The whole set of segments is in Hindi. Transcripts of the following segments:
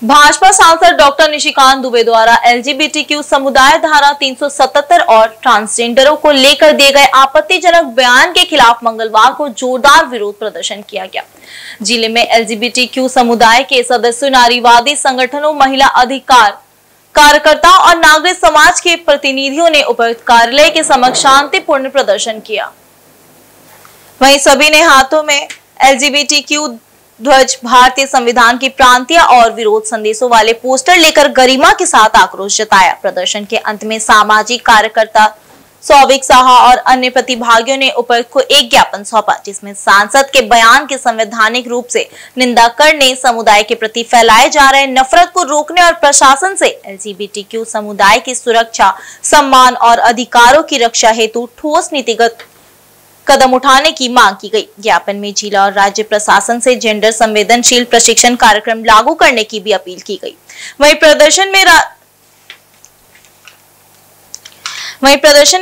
भाजपा सांसद डॉक्टर निशिकांत दुबे द्वारा एलजीबीटीक्यू समुदाय धारा 377 और ट्रांसजेंडरों को लेकर दिए गए आपत्तिजनक बयान के खिलाफ मंगलवार को जोरदार विरोध प्रदर्शन किया गया। जिले में एलजीबीटीक्यू समुदाय के सदस्यों, नारीवादी संगठनों, महिला अधिकार कार्यकर्ताओं और नागरिक समाज के प्रतिनिधियों ने उपायुक्त कार्यालय के समक्ष शांतिपूर्ण प्रदर्शन किया। वहीं सभी ने हाथों में एलजीबीटीक्यू ध्वज, भारतीय संविधान की प्रांतीय और विरोध संदेशों वाले पोस्टर लेकर गरिमा के साथ आक्रोश जताया। प्रदर्शन के अंत में सामाजिक कार्यकर्ता सौविक साहा और अन्य प्रतिभागियों ने उपायुक्त को एक ज्ञापन सौंपा, जिसमें सांसद के बयान की संवैधानिक रूप से निंदा करने, समुदाय के प्रति फैलाए जा रहे नफरत को रोकने और प्रशासन से एलजीबीटीक्यू समुदाय की सुरक्षा, सम्मान और अधिकारों की रक्षा हेतु ठोस नीतिगत कदम उठाने की मांग की गई। ज्ञापन में जिला और राज्य प्रशासन से जेंडर संवेदनशील प्रशिक्षण कार्यक्रम लागू करने की भी अपील की गई। वहीं प्रदर्शन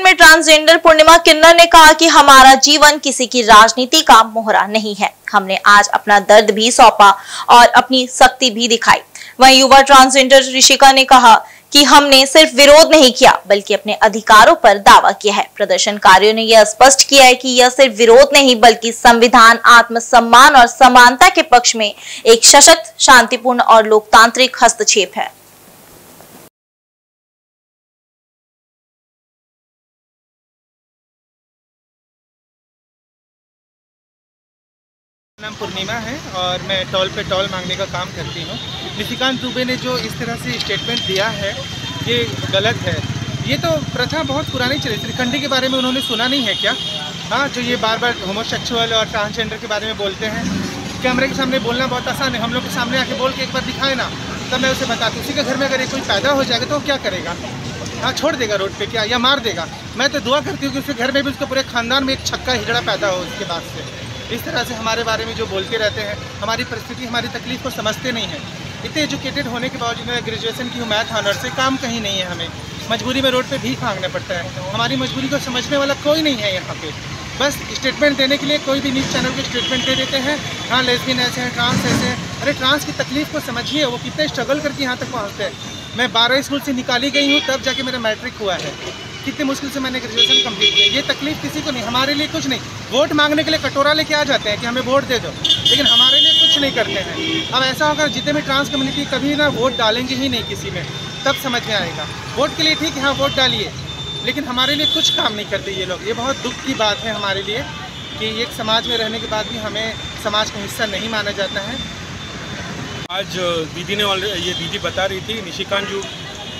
में ट्रांसजेंडर पूर्णिमा किन्नर ने कहा कि हमारा जीवन किसी की राजनीति का मोहरा नहीं है। हमने आज अपना दर्द भी सौंपा और अपनी शक्ति भी दिखाई। वहीं युवा ट्रांसजेंडर ऋषिका ने कहा कि हमने सिर्फ विरोध नहीं किया बल्कि अपने अधिकारों पर दावा किया है। प्रदर्शनकारियों ने यह स्पष्ट किया है कि यह सिर्फ विरोध नहीं बल्कि संविधान, आत्मसम्मान और समानता के पक्ष में एक सशक्त, शांतिपूर्ण और लोकतांत्रिक हस्तक्षेप है। नाम पूर्णिमा है और मैं टोल पे टोल मांगने का काम करती हूँ। निशिकांत दुबे ने जो इस तरह से स्टेटमेंट दिया है ये गलत है। ये तो प्रथा बहुत पुरानी चली। त्रिखंडी के बारे में उन्होंने सुना नहीं है क्या? हाँ, जो ये बार बार होमोसेक्सुअल और ट्रांसजेंडर के बारे में बोलते हैं। कैमरे के सामने बोलना बहुत आसान है। हम लोग के सामने आके बोल के एक बार दिखाए ना, तब मैं उसे बताती। उसी के घर में अगर कोई पैदा हो जाएगा तो वो क्या करेगा? हाँ, छोड़ देगा रोड पे क्या, या मार देगा? मैं तो दुआ करती हूँ कि उसके घर में भी, उसके पूरे खानदान में एक छक्का हिजड़ा पैदा हो उसके बाद से। इस तरह से हमारे बारे में जो बोलते रहते हैं, हमारी परिस्थिति, हमारी तकलीफ को समझते नहीं हैं। इतने एजुकेटेड होने के बावजूद मैं ग्रेजुएशन की हूँ मैथ ऑनर से, काम कहीं नहीं है। हमें मजबूरी में रोड पे भीख मांगना पड़ता है। हमारी मजबूरी को समझने वाला कोई नहीं है यहाँ पे। बस स्टेटमेंट देने के लिए कोई भी न्यूज़ चैनल के स्टेटमेंट दे देते हैं। हाँ, लेस्बियन ऐसे हैं, ट्रांस ऐसे हैं। अरे ट्रांस की तकलीफ को समझिए, वो कितने स्ट्रगल करके यहाँ तक पहुँचते हैं। मैं 12 स्कूल से निकाली गई हूँ, तब जाके मेरा मैट्रिक हुआ है। कितनी मुश्किल से मैंने ग्रेजुएशन कंप्लीट किया। ये तकलीफ किसी को नहीं, हमारे लिए कुछ नहीं। वोट मांगने के लिए कटोरा लेके आ जाते हैं कि हमें वोट दे दो, लेकिन हमारे लिए कुछ नहीं करते हैं। अब ऐसा होगा, जितने भी ट्रांस कम्युनिटी कभी ना वोट डालेंगे ही नहीं किसी में, तब समझ में आएगा। वोट के लिए ठीक है, हाँ वोट डालिए, लेकिन हमारे लिए कुछ काम नहीं करते ये लोग। ये बहुत दुख की बात है हमारे लिए कि एक समाज में रहने के बाद भी हमें समाज का हिस्सा नहीं माना जाता है। आज दीदी ने ये दीदी बता रही थी, निशिकांत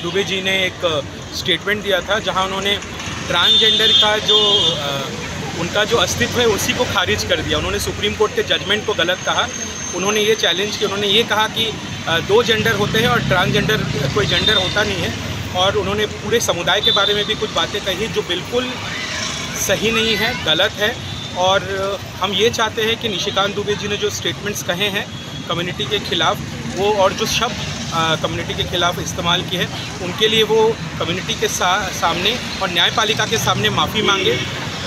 दुबे जी ने एक स्टेटमेंट दिया था जहां उन्होंने ट्रांसजेंडर का जो उनका जो अस्तित्व है उसी को खारिज कर दिया। उन्होंने सुप्रीम कोर्ट के जजमेंट को गलत कहा। उन्होंने ये चैलेंज किया, उन्होंने ये कहा कि 2 जेंडर होते हैं और ट्रांसजेंडर कोई जेंडर होता नहीं है। और उन्होंने पूरे समुदाय के बारे में भी कुछ बातें कही जो बिल्कुल सही नहीं है, गलत है। और हम ये चाहते हैं कि निशिकांत दुबे जी ने जो स्टेटमेंट्स कहे हैं कम्युनिटी के खिलाफ, वो और जो शब्द कम्युनिटी के खिलाफ इस्तेमाल किए हैं, उनके लिए वो कम्युनिटी के सामने और न्यायपालिका के सामने माफ़ी मांगे।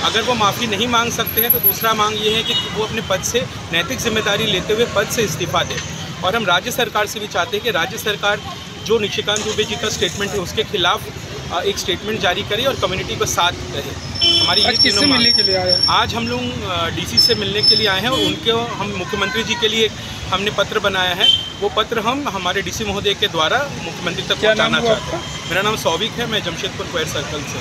अगर वो माफ़ी नहीं मांग सकते हैं तो दूसरा मांग ये है कि वो अपने पद से नैतिक जिम्मेदारी लेते हुए पद से इस्तीफा दें। और हम राज्य सरकार से भी चाहते हैं कि राज्य सरकार जो निशिकांत दुबे जी का स्टेटमेंट है उसके खिलाफ एक स्टेटमेंट जारी करे और कम्युनिटी को साथ रहे। हमारी ये तीनों मिलने के लिए आए? आज हम लोग डीसी से मिलने के लिए आए हैं और उनके हम मुख्यमंत्री जी के लिए हमने पत्र बनाया है। वो पत्र हम हमारे डीसी महोदय के द्वारा मुख्यमंत्री तक पहुंचाना चाहते हैं। मेरा नाम सौविक है, मैं जमशेदपुर क्वेर सर्कल से।